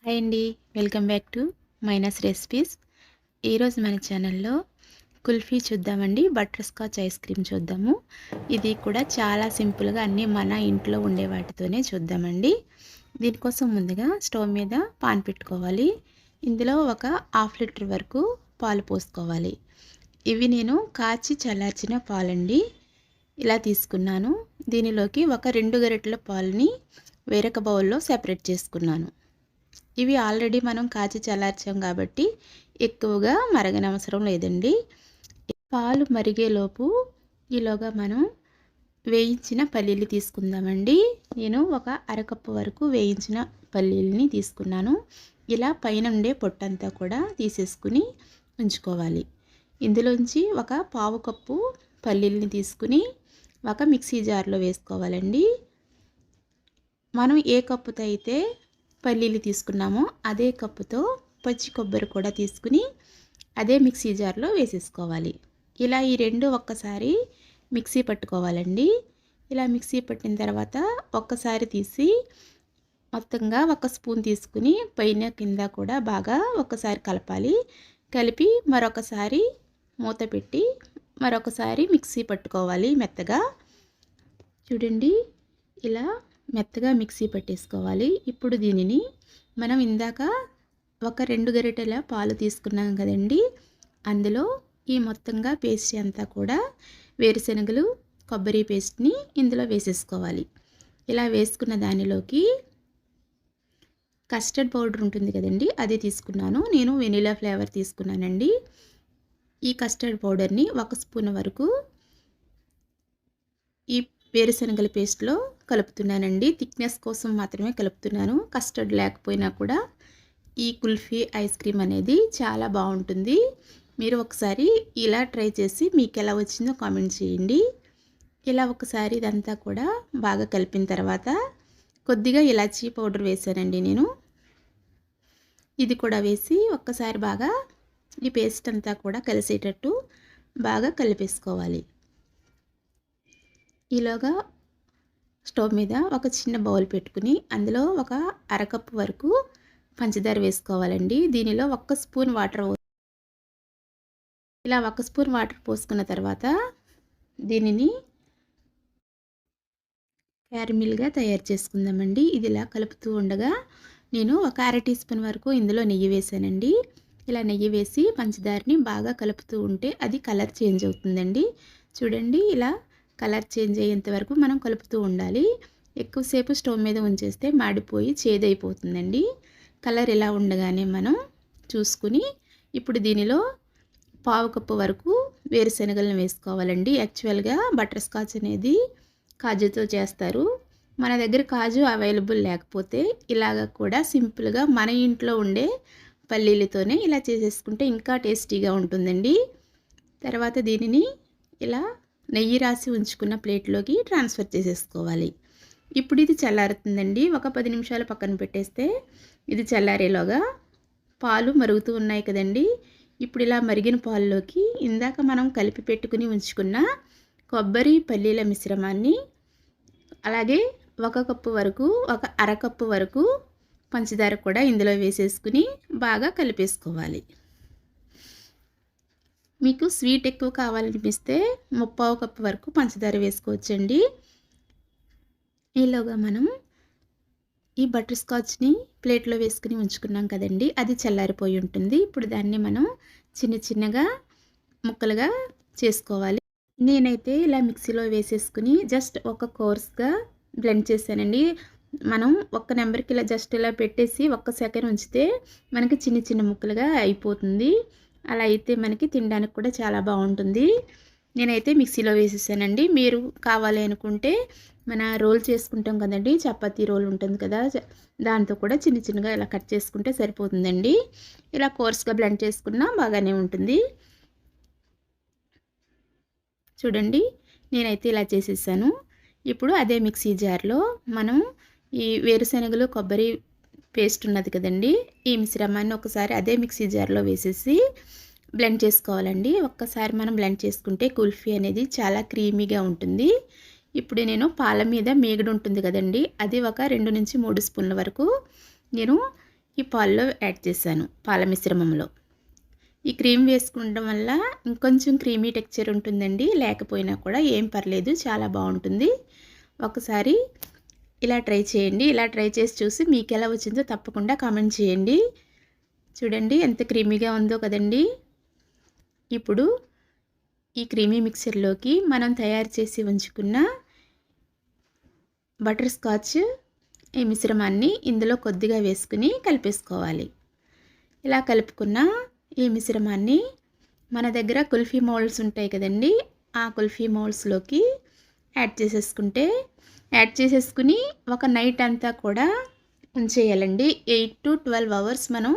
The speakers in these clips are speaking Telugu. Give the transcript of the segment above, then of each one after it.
హాయ్ అండి. Welcome back to minus recipes. ఈరోజు మన ఛానల్లో కుల్ఫీ చూద్దామండి. బటర్ స్కాచ్ ఐస్ క్రీమ్ చూద్దాము. ఇది కూడా చాలా సింపుల్గా అన్నీ మన ఇంట్లో ఉండే వాటితోనే చూద్దామండి. దీనికోసం ముందుగా స్టవ్ మీద పాన్ పెట్టుకోవాలి. ఇందులో ఒక హాఫ్ లీటర్ వరకు పాలు పోసుకోవాలి. ఇవి నేను కాచి చల్లార్చిన పాలండి. ఇలా తీసుకున్నాను. దీనిలోకి ఒక 2 గరిటెల పాలని వేరొక బౌల్లో సెపరేట్ చేసుకున్నాను. ఇవి ఆల్రెడీ మనం కాచి చల్లార్చాం కాబట్టి ఎక్కువగా మరగనవసరం లేదండి. పాలు మరిగేలోపు ఈలోగా మనం వేయించిన పల్లీలు తీసుకుందామండి. నేను ఒక అరకప్పు వరకు వేయించిన పల్లీలని తీసుకున్నాను. ఇలా పైన ఉండే పొట్టంతా కూడా తీసేసుకుని ఉంచుకోవాలి. ఇందులోంచి ఒక పావు కప్పు పల్లీలని తీసుకుని ఒక మిక్సీ జార్లో వేసుకోవాలండి. మనం ఏ కప్పుతో అయితే పల్లీలు తీసుకున్నామో అదే కప్పుతో పచ్చి కొబ్బరి కూడా తీసుకుని అదే మిక్సీ జార్లో వేసేసుకోవాలి. ఇలా ఈ రెండు ఒక్కసారి మిక్సీ పట్టుకోవాలండి. ఇలా మిక్సీ పట్టిన తర్వాత ఒక్కసారి తీసి మొత్తంగా ఒక స్పూన్ తీసుకుని పైన కింద కూడా బాగా ఒక్కసారి కలపాలి. కలిపి మరొకసారి మూత పెట్టి మరొకసారి మిక్సీ పట్టుకోవాలి మెత్తగా. చూడండి, ఇలా మెత్తగా మిక్సీ పట్టేసుకోవాలి. ఇప్పుడు దీనిని మనం ఇందాక ఒక 2 గరిటెల పాలు తీసుకున్నాం కదండి, అందులో ఈ మొత్తంగా పేస్ట్ అంతా కూడా వేరుశనగలు కొబ్బరి పేస్ట్ని ఇందులో వేసేసుకోవాలి. ఇలా వేసుకున్న దానిలోకి కస్టర్డ్ పౌడర్ ఉంటుంది కదండి, అది తీసుకున్నాను. నేను వెనిలా ఫ్లేవర్ తీసుకున్నానండి. ఈ కస్టర్డ్ పౌడర్ని 1 స్పూన్ వరకు ఈ వేరుశనగల పేస్ట్లో కలుపుతున్నానండి. థిక్నెస్ కోసం మాత్రమే కలుపుతున్నాను. కస్టర్డ్ లేకపోయినా కూడా ఈ కుల్ఫీ ఐస్ క్రీమ్ అనేది చాలా బాగుంటుంది. మీరు ఒకసారి ఇలా ట్రై చేసి మీకు ఎలా వచ్చిందో కామెంట్ చేయండి. ఇలా ఒకసారి ఇదంతా కూడా బాగా కలిపిన తర్వాత కొద్దిగా ఇలాచీ పౌడర్ వేసానండి నేను. ఇది కూడా వేసి ఒక్కసారి బాగా ఈ పేస్ట్ అంతా కూడా కలిసేటట్టు బాగా కలిపేసుకోవాలి. ఈలోగా స్టవ్ మీద ఒక చిన్న బౌల్ పెట్టుకుని అందులో ఒక అరకప్పు వరకు పంచదార వేసుకోవాలండి. దీనిలో 1 స్పూన్ వాటర్, ఇలా 1 స్పూన్ వాటర్ పోసుకున్న తర్వాత దీనిని క్యారమిల్గా తయారు చేసుకుందామండి. ఇది ఇలా కలుపుతూ ఉండగా నేను ఒక అర టీ స్పూన్ వరకు ఇందులో నెయ్యి వేసానండి. ఇలా నెయ్యి వేసి పంచదారని బాగా కలుపుతూ ఉంటే అది కలర్ చేంజ్ అవుతుందండి. చూడండి, ఇలా కలర్ చేంజ్ అయ్యేంత వరకు మనం కలుపుతూ ఉండాలి. ఎక్కువసేపు స్టవ్ మీద ఉంచేస్తే మాడిపోయి చేదైపోతుందండి. కలర్ ఇలా ఉండగానే మనం చూసుకుని ఇప్పుడు దీనిలో పావు కప్పు వరకు వేరుశనగలను వేసుకోవాలండి. యాక్చువల్గా బటర్ స్కాచ్ అనేది కాజుతో చేస్తారు. మన దగ్గర కాజు అవైలబుల్ లేకపోతే ఇలాగ కూడా సింపుల్గా మన ఇంట్లో ఉండే పల్లీలతోనే ఇలా చేసేసుకుంటే ఇంకా టేస్టీగా ఉంటుందండి. తర్వాత దీనిని ఇలా నెయ్యి రాసి ఉంచుకున్న ప్లేట్లోకి ట్రాన్స్ఫర్ చేసేసుకోవాలి. ఇప్పుడు ఇది చల్లారుతుందండి. ఒక 10 నిమిషాలు పక్కన పెట్టేస్తే ఇది చల్లారేలోగా పాలు మరుగుతూ ఉన్నాయి కదండి. ఇప్పుడు ఇలా మరిగిన పాల్లోకి ఇందాక మనం కలిపి పెట్టుకుని ఉంచుకున్న కొబ్బరి పల్లీల మిశ్రమాన్ని, అలాగే 1 కప్పు వరకు, ఒక అరకప్పు వరకు పంచదార కూడా ఇందులో వేసేసుకుని బాగా కలిపేసుకోవాలి. మీకు స్వీట్ ఎక్కువ కావాలనిపిస్తే 3/4 కప్పు వరకు పంచదార వేసుకోవచ్చండి. ఈలోగా మనం ఈ బటర్ స్కాచ్ని ప్లేట్లో వేసుకుని ఉంచుకున్నాం కదండి, అది చల్లారిపోయి ఉంటుంది. ఇప్పుడు దాన్ని మనం చిన్న చిన్నగా ముక్కలుగా చేసుకోవాలి. నేనైతే ఇలా మిక్సీలో వేసేసుకుని జస్ట్ ఒక కోర్స్గా బ్లెండ్ చేశానండి. మనం ఒక్క నెంబర్కి ఇలా జస్ట్ ఇలా పెట్టేసి 1 సెకండ్ ఉంచితే మనకి చిన్న చిన్న ముక్కలుగా అయిపోతుంది. అలా అయితే మనకి తినడానికి కూడా చాలా బాగుంటుంది. నేనైతే మిక్సీలో వేసేసానండి. మీరు కావాలి అనుకుంటే మన రోల్ చేసుకుంటాం కదండి, చపాతీ రోల్ ఉంటుంది కదా, దాంతో కూడా చిన్న చిన్నగా ఇలా కట్ చేసుకుంటే సరిపోతుందండి. ఇలా కోర్స్గా బ్లెండ్ చేసుకున్నా బాగానే ఉంటుంది. చూడండి, నేనైతే ఇలా చేసేసాను. ఇప్పుడు అదే మిక్సీ జార్లో మనం ఈ వేరుశనగలు కొబ్బరి పేస్ట్ ఉన్నది కదండి, ఈ మిశ్రమాన్ని ఒకసారి అదే మిక్సీ జార్లో వేసేసి బ్లెండ్ చేసుకోవాలండి. ఒక్కసారి మనం బ్లెండ్ చేసుకుంటే కుల్ఫీ అనేది చాలా క్రీమీగా ఉంటుంది. ఇప్పుడు నేను పాల మీద మీగడ ఉంటుంది కదండి, అది ఒక 2 నుంచి 3 స్పూన్ల వరకు నేను ఈ పాల్లో యాడ్ చేశాను, పాల మిశ్రమంలో. ఈ క్రీమ్ వేసుకోవడం వల్ల ఇంకొంచెం క్రీమీ టెక్స్చర్ ఉంటుందండి. లేకపోయినా కూడా ఏం పర్లేదు, చాలా బాగుంటుంది. ఒకసారి ఇలా ట్రై చేయండి. ఇలా ట్రై చేసి చూసి మీకు ఎలా వచ్చిందో తప్పకుండా కామెంట్ చేయండి. చూడండి ఎంత క్రీమీగా ఉందో కదండి. ఇప్పుడు ఈ క్రీమీ మిక్చర్లోకి మనం తయారు చేసి ఉంచుకున్న బటర్ స్కాచ్ ఈ మిశ్రమాన్ని ఇందులో కొద్దిగా వేసుకుని కలిపేసుకోవాలి. ఇలా కలుపుకున్న ఈ మిశ్రమాన్ని మన దగ్గర కుల్ఫీ మౌల్డ్స్ ఉంటాయి కదండి, ఆ కుల్ఫీ మౌల్డ్స్లోకి యాడ్ చేసేసుకుని ఒక నైట్ అంతా కూడా ఉంచేయాలండి. 8 to 12 అవర్స్ మనం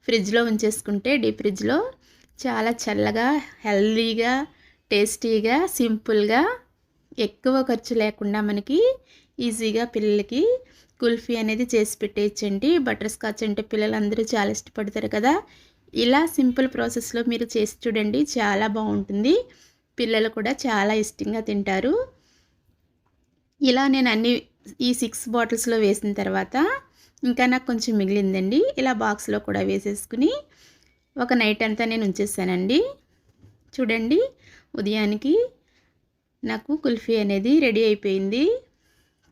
ఫ్రిడ్జ్లో ఉంచేసుకుంటే, డీప్ ఫ్రిడ్జ్లో చాలా చల్లగా, హెల్దీగా, టేస్టీగా, సింపుల్గా, ఎక్కువ ఖర్చు లేకుండా మనకి ఈజీగా పిల్లలకి కుల్ఫీ అనేది చేసి పెట్టేయచ్చండి. బటర్ స్కాచ్ అంటే పిల్లలందరూ చాలా ఇష్టపడతారు కదా. ఇలా సింపుల్ ప్రాసెస్లో మీరు చేసి చూడండి, చాలా బాగుంటుంది. పిల్లలు కూడా చాలా ఇష్టంగా తింటారు. ఇలా నేను అన్ని ఈ 6 బాటిల్స్లో వేసిన తర్వాత ఇంకా నాకు కొంచెం మిగిలిందండి. ఇలా బాక్స్లో కూడా వేసేసుకుని ఒక నైట్ అంతా నేను ఉంచేసానండి. చూడండి, ఉదయానికి నాకు కుల్ఫీ అనేది రెడీ అయిపోయింది.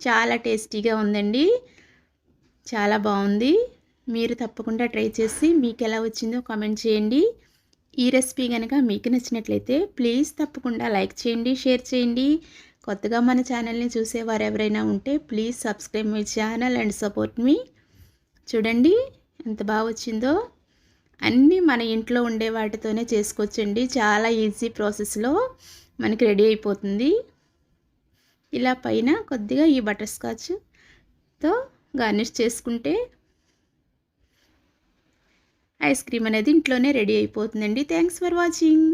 చాలా టేస్టీగా ఉందండి, చాలా బాగుంది. మీరు తప్పకుండా ట్రై చేసి మీకు ఎలా వచ్చిందో కామెంట్ చేయండి. ఈ రెసిపీ కనుక మీకు నచ్చినట్లయితే ప్లీజ్ తప్పకుండా లైక్ చేయండి, షేర్ చేయండి. కొత్తగా మన ఛానల్ని చూసేవారు ఎవరైనా ఉంటే please subscribe my channel and support me. చూడండి ఎంత బాగా వచ్చిందో. అన్నీ మన ఇంట్లో ఉండే వాటితోనే చేసుకోవచ్చండి. చాలా ఈజీ ప్రాసెస్లో మనకి రెడీ అయిపోతుంది. ఇలా పైన కొద్దిగా ఈ బటర్ స్కాచ్తో గార్నిష్ చేసుకుంటే ఐస్ క్రీమ్ అనేది ఇంట్లోనే రెడీ అయిపోతుందండి. Thanks for watching.